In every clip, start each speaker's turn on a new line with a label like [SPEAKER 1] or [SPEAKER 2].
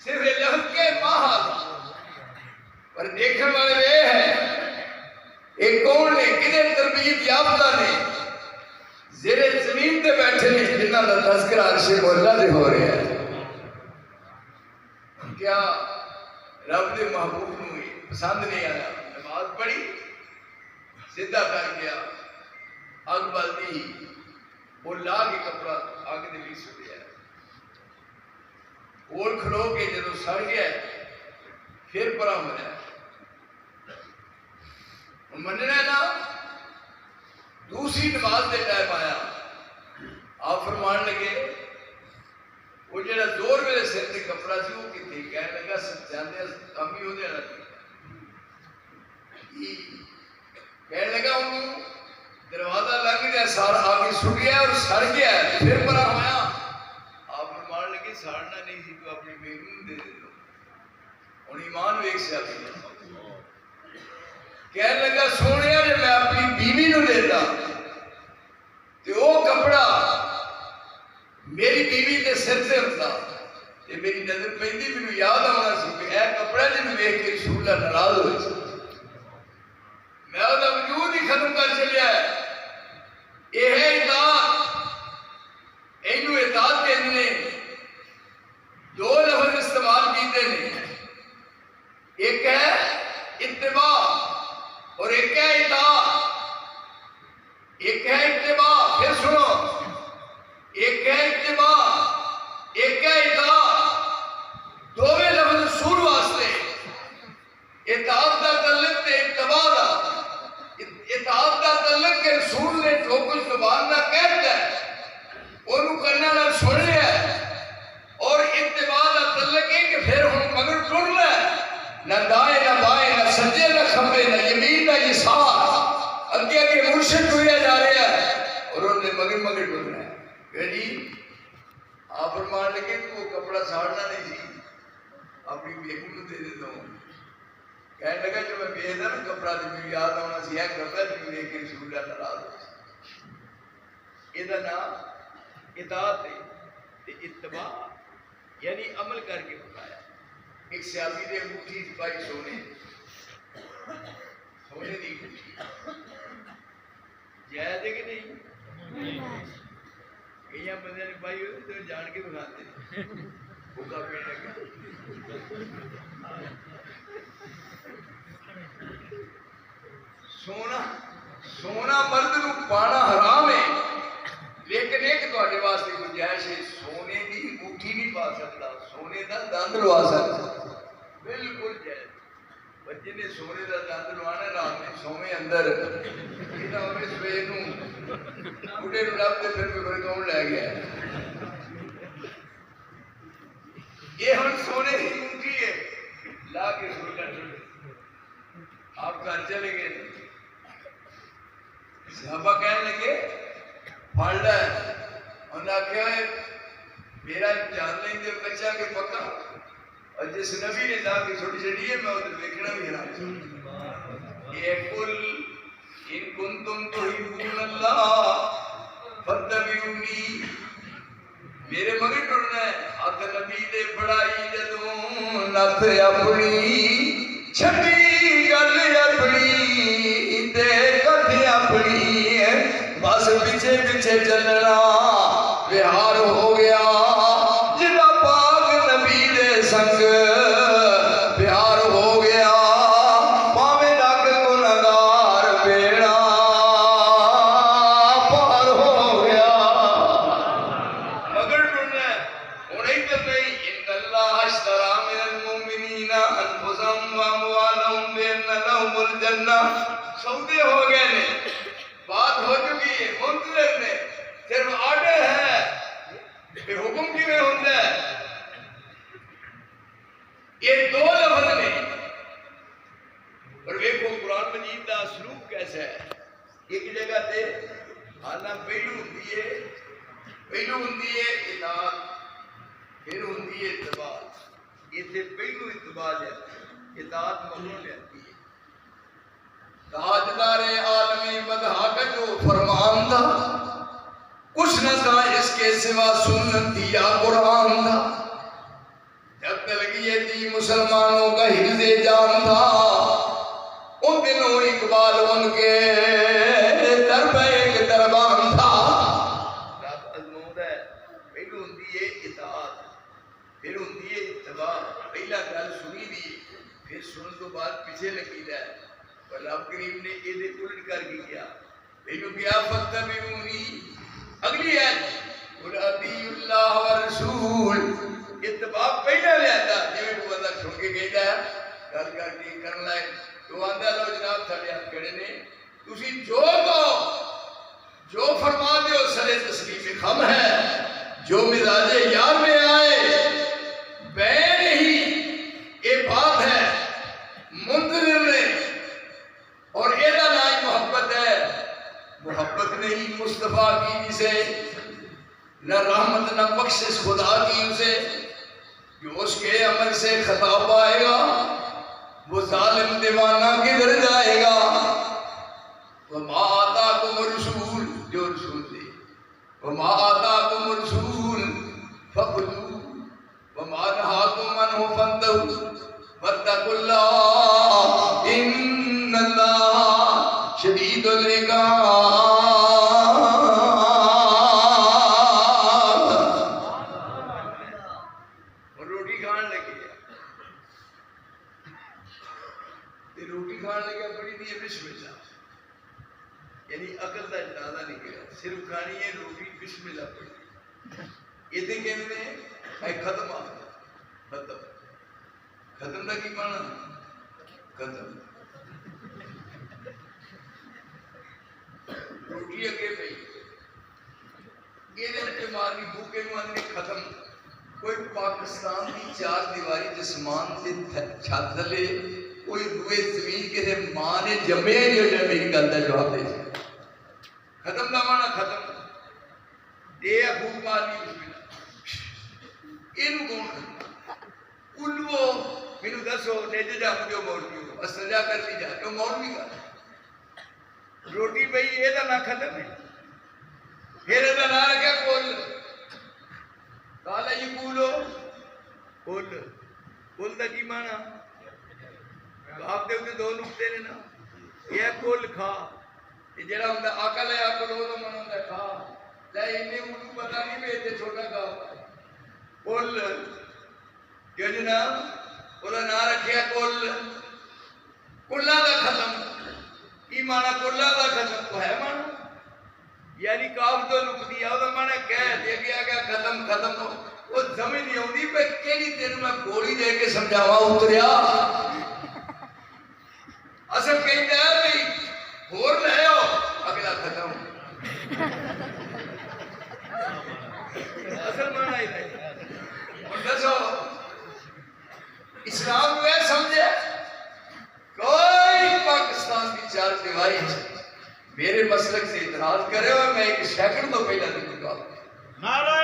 [SPEAKER 1] صرف لفظ کے ماہا پر دیکھنے والے یہ ہے ایک کون نے کدھر تربیت یافتہ نے زیر زمین تے بیٹھے نے جنہاں دا تذکرہ عرش مولا دے ہو رہا ہے. کیا رب دے محبوب نو پسند نہیں آیا؟ نماز پڑھی سیدھا کر گیا اگ بلدی وہ لا کے کپڑا اگ دے بھی سٹیا اور کھلو کے جدو سڑ گیا پھر پرا مریا مننا ہے نا. دوسری نماز دے ٹائم آیا آپ فرمان لگے وہ جڑا زور میرے سر تے کپڑا سی وہ کتنے کہنے لگا سچاندے امی ہو دے کہنے لگا انہوں دروازہ لگ گیا سارا آگے سٹ گیا اور سڑ گیا پھر پرا ہویا. آپ فرمان لگے ساڑنا نہیں سی تو اپنی بیگم دے دے دو ان ایمان ویک سے آگے کہنے لگا سونے جب میں اپنی بیوی نو دیتا تو وہ کپڑا میری بیوی کے سر سے ہوتا یہ میری نظر پہنی مجھے یاد آنا سی کہ اے کپڑا جن ویک کے رسول اللہ ناراض ہوئے میں وہ وجود ہی ختم کر چلیا ہے. یہ ہے اطاعت. اینو اطاعت کہتے ہیں. دو لفظ استعمال کیتے ہیں ایک ہے اتباع اور ایک ہے اطاعت. ایک ہے اتباع پھر سنو ایک ہے اتباع ایک ہے اطاعت. دونوں لفظ رسول واسطے. اطاعت کا تعلق تے اتباع دا. اطاعت کا تعلق کہ رسول نے جو کچھ زبان نہ کہتا ہے انہوں کرنا نہ سن لیا ہے اور اتباع کا تعلق ہے کہ پھر ہم مگر ٹرنا ہے نہ دائیں نہ بائیں نہ سجے نہ کھمبے نہ یمین نہ یسار اگے اگے مرشد ٹریا جا رہا ہے اور انہوں نے مگر مگر ٹرنا ہے. کہ جی آپ فرمان لگے تو وہ کپڑا ساڑنا نہیں سی اپنی بیگم کو دے دیتا ہوں. کہنے لگا جو میں بیدا نا کپڑا تو مجھے یاد آنا سی ہے کپڑا جو لے کے رسول اللہ ناراض ہو یہ نام اطاعت ہے. اتباع یعنی عمل کر کے بتایا. ایک صحابی نے انگوٹھی پائی سونے سونے دی انگوٹھی جائز ہے کہ نہیں؟ کئی بندے نے پائی ہوئی تو جان کے بناتے بھوکا پینے کا. سونا مرد نو پانا حرام ہے لیکن ایک تواڈے واسطے گنجائش ہے سونے دی انگوٹھی نہیں پا سکتا سونے دا دند لوا سکتا بالکل جائز. بچے نے سونے دا دند لوانا رات میں سویں اندر یہ ہوئے سویر نو بڑھے نو لب دے پھر کوئی کون لے گیا. یہ ہم سونے کی انگوٹھی ہے لا کے سوئی کر آپ گھر چلے گئے. صحابہ کہنے لگے پڑھ لے انہوں نے آخیا میرا جان لیں دے بچہ کے پکا اور جس نبی نے لا کے چھوٹی چھوٹی ہے میں ادھر دیکھنا بھی حرام. یہ قل ان کنتم تحبون اللہ فاتبعونی میرے مگر ٹرنا ہے. ہاتھ نبی دے بڑائی جدوں نت اپنی چھٹی گل اپنی تے کتھ اپنی بس پیچھے پیچھے چلنا بہار ہو گیا. جنا پاک نبی دے سنگ بہار ہو گیا پاویں ڈاک گنہگار بیڑا پار ہو گیا. مگر ٹرنا ہے ہوں ادھر نہیں. ان اللہ اشترى من المؤمنین انفسهم واموالهم بان لهم الجنہ. سودے ہو گئے نے بات ہو چکی ہے منتظر نے صرف آرڈر ہے کہ حکم کی میں ہوتا ہے. یہ دو لفظ نے اور دیکھو قرآن مجید کا اسلوب کیسا ہے. ایک جگہ تے آنا پہلو ہوتی ہے اطاعت پھر ہوتی ہے اتباع. یہ تے پہلو اتباع جاتی ہے اطاعت مغرور جاتی ہے. تاجدار عالمی مدحا کا جو فرمان تھا کچھ نہ تھا اس کے سوا سنت یا قرآن تھا. جب تک مسلمانوں کا حفظ جان تھا، ان دنوں اقبال ان کے درب ایک دربان تھا۔ رب ازمود ہے، پہلو ہوندی ہے اطاعت، پھر ہوندی ہے اتباع۔ پہلا گل سنی دی، پھر سنن تو بعد پیچھے لگی ہے۔ پر رب کریم نے یہ الٹ کر کے کیا، پہلو کیا فَاتَّبِعُونِی، اگلی ہے قُلْ اَطِیعُوا اللَّهَ وَالرَّسُولَ، اتباع پہلا لے آتا، جویں کو بندہ چھوڑ کے گئے ہے گل کر کے کرن لائے تو آندہ لو جناب تھاڑے ہاتھ کھڑے نے، تسی جو جو فرما دیو سرے تسلیم خم ہے، جو مزاج یار میں آئے بین ہی یہ بات ہے منتظر نے، اور ایدہ لائی محبت ہے، محبت نہیں مصطفیٰ کی جسے، نہ رحمت نہ بخشش خدا کی اسے، جو اس کے عمل سے خطا پائے گا وہ ظالم دیوانہ کدھر جائے گا۔ وَمَا آتَاكُمُ الرَّسُولُ، جو رسول دے، وَمَا آتَاكُمُ الرَّسُولُ فَخُذُوهُ وَمَا نَهَاكُمْ عَنْهُ فَانتَهُوا وَاتَّقُوا اللَّهَ إِنَّ اللَّهَ شَدِيدُ الْعِقَابِ۔ یعنی عقل کا اندازہ نہیں کیا، صرف کھانی ہے روٹی بسم اللہ پڑھی، یہ تھے کہتے ہیں اے ختم آ ختم، ختم کا کی مانا ختم، روٹی اگے پئی یہ دن مارنی بھوکے مارنی ختم۔ کوئی پاکستان کی چار دیواری جسمان سے چھت تھلے کوئی دوئے زمین کے سے ماں نے جمعے نہیں ہو جائے میری گل کا جواب دے ختم کا مانا ختم، یہ بھوک مارنی بسم اللہ، یہ کون کرنا؟ الو مینو دسو نیجے جا مجھے مولوی ہو سجا کر لی جا جو مولوی کا روٹی بھئی یہ نہ ختم ہے، پھر یہ نہ رکھا کل کالا یہ کولو کل دا کی مانا آپ دے ہوتے دو نکتے نے نا، یہ کل کھا، یہ جڑا ہوندہ آقل ہے آقل ہو تو من ہوندہ کھا، لے انہیں اردو پتا نہیں بیتے چھوٹا کھا کل کیوں جناب اولا نہ رکھیا کلہ دا ختم، یہ مانا کلہ دا ختم تو ہے مانا، یعنی کاف دو نکتی ہے اولا مانا کہہ دے گیا کہ ختم ختم ہو، وہ زمین نہیں ہوندی پہ کیلی دن میں گوڑی دے کے سمجھاوا اتریا اصل کہتے ہیں بھی ہور لے ہو اگلا ختم، اصل مانا ہی نہیں۔ اور دسو اسلام کو یہ سمجھے کوئی پاکستان کی چار دیواری میرے مسلک سے اعتراض کرے اور میں ایک سیکنڈ تو پہلا دن گا
[SPEAKER 2] نعرہ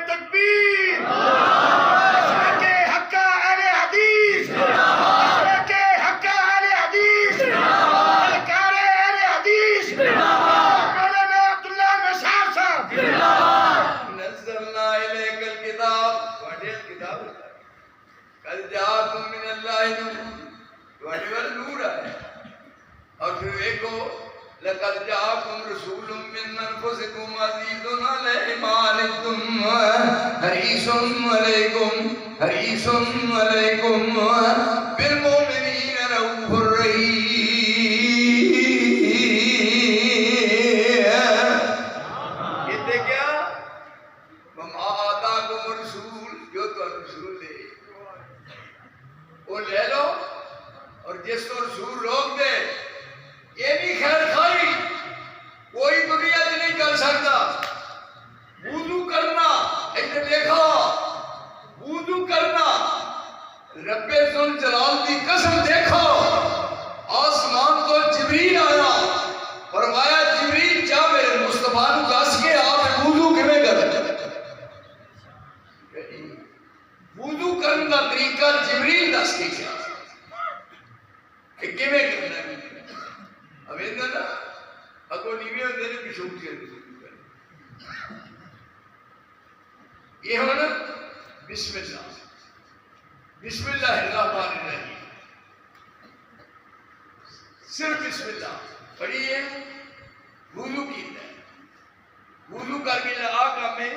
[SPEAKER 2] تکبیر، مشرق حقہ اہل حدیث، مشرق حقہ اہل حدیث، اہلکار اہل حدیث، مولانا عبداللہ نصار صاحب۔
[SPEAKER 1] نزلنا الیک الکتاب، واجہ کتاب قد جاءکم من اللہ نور، واجہ نور ہے، اور پھر ایکو لقد جاءکم رسول من انفسکم عزیز علیہ ما عنتم حریص علیکم بالمؤمنین رؤوف الرحیم۔ کہتے کیا وما آتاکم الرسول، جو تو رسول دے وہ لے لو، اور جس کو رسول روک دے یہ بھی خیر خائی کوئی دنیا سے نہیں کر سکتا۔ وضو کرنا ایسے دیکھا وضو کرنا رب ذوالجلال کی قسم دیکھو، آسمان تو جبریل آیا فرمایا جبریل جا میرے مصطفیٰ نو دس کے آپ وضو کیویں کرتے، وضو کرنے کا طریقہ جبریل دس کے کیا کہ کیویں کرنا ہے۔ اب یہ نا اگو نیوے ہوندے نے پچھو اٹھ کے یہ ہونا بسم اللہ، بسم اللہ الرحمن الرحیم، صرف بسم اللہ پڑھیے، وضو کیتا ہے، وضو کر کے آ کام میں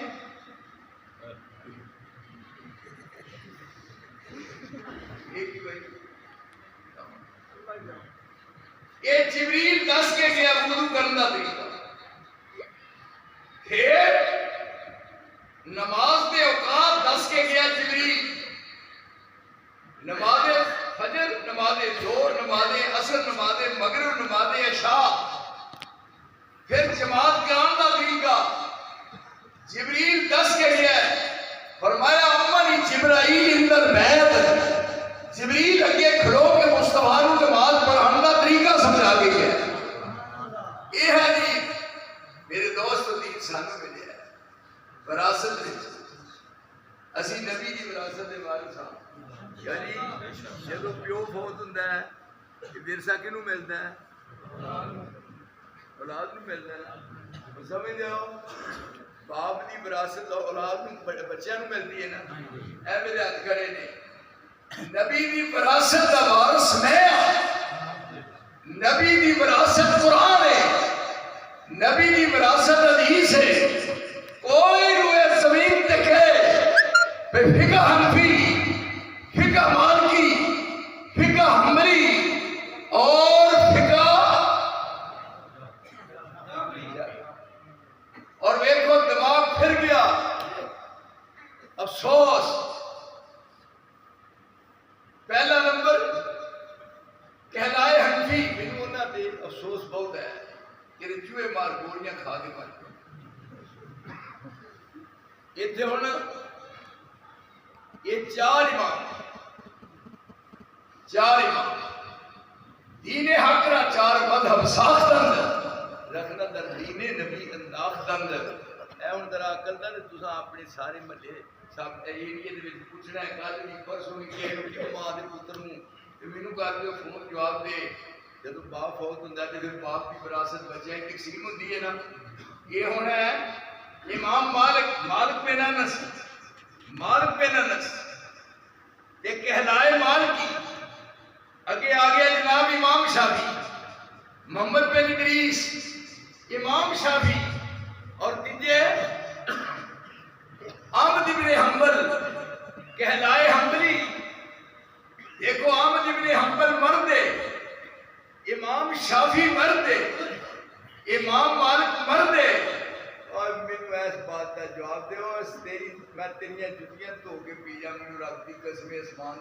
[SPEAKER 1] یہ جبریل دس کے گیا وضو کرنا طریقہ، پھر نماز دے اوقات دس کے گیا جبریل، نماز فجر، نماز ظہر، نماز عصر، نماز مغرب، نماز عشاء، پھر جماعت قیام کا طریقہ جبریل دس کے گیا، فرمایا امنی جبرائیل اندر بیت، جبریل اگے کھڑو کے مصطفیٰ نو نماز پڑھانے کا طریقہ سمجھا کے گیا۔ یہ ہے جی میرے دوست دین سانو ملے ہے وراثت، اسی نبی دی وراثت دے وارث ہاں۔ یعنی جدو پیو فوت ہوندا ہے ورثہ کینوں ملدا ہے؟ اولاد نوں ملدا ہے، سمجھ آؤ، باپ دی وراثت اولاد نوں بچیاں نوں ملدی ہے نا۔ اے میرے ہاتھ کھڑے نے، نبی دی وراثت دا وارث میں ہاں، نبی دی وراثت قرآن ہے، نبی دی وراثت حدیث ہے۔ کوئی روئے زمین دکھے پہ فقہ حنفی، فقہ مالکی، فقہ حنبلی اور فقہ اور دیکھو دماغ پھر گیا، افسوس۔ پہلا نمبر کہلائے حنفی، مینوں انہاں تے افسوس بہت ہے کہ چوہے مار گولیاں کھا کے مر گئے۔ اتنے ہن یہ چار امام دین حق را چار مذہب ساخت اندر رکھنا در دین نبی انداخت اندر۔ اے ہن ذرا عقل دا تساں اپنے سارے محلے سب ایریے دے وچ پوچھنا ہے، کل دی پرسوں کہ ماں دے پتر نوں تے مینوں کر دیو فون جواب دے، جدوں باپ فوت ہوندا ہے تے پھر باپ دی وراثت بچیاں کی تقسیم ہوندی ہے نا۔ یہ ہونا ہے امام مالک بن انس، مالک بن انس یہ کہلائے مالکی، اگے آگے جناب امام شافعی، محمد بن ادریس امام شافعی، اور تیجے احمد بن حنبل کہلائے حنبلی۔ دیکھو احمد بن حنبل مرد ہے، امام شافعی مرد ہے، امام مالک مرد ہے۔ اور مینوں اس بات کا جواب دیو، میں تیریاں جتیاں دھو کے پی جا، مینوں رب دی قسم اسمان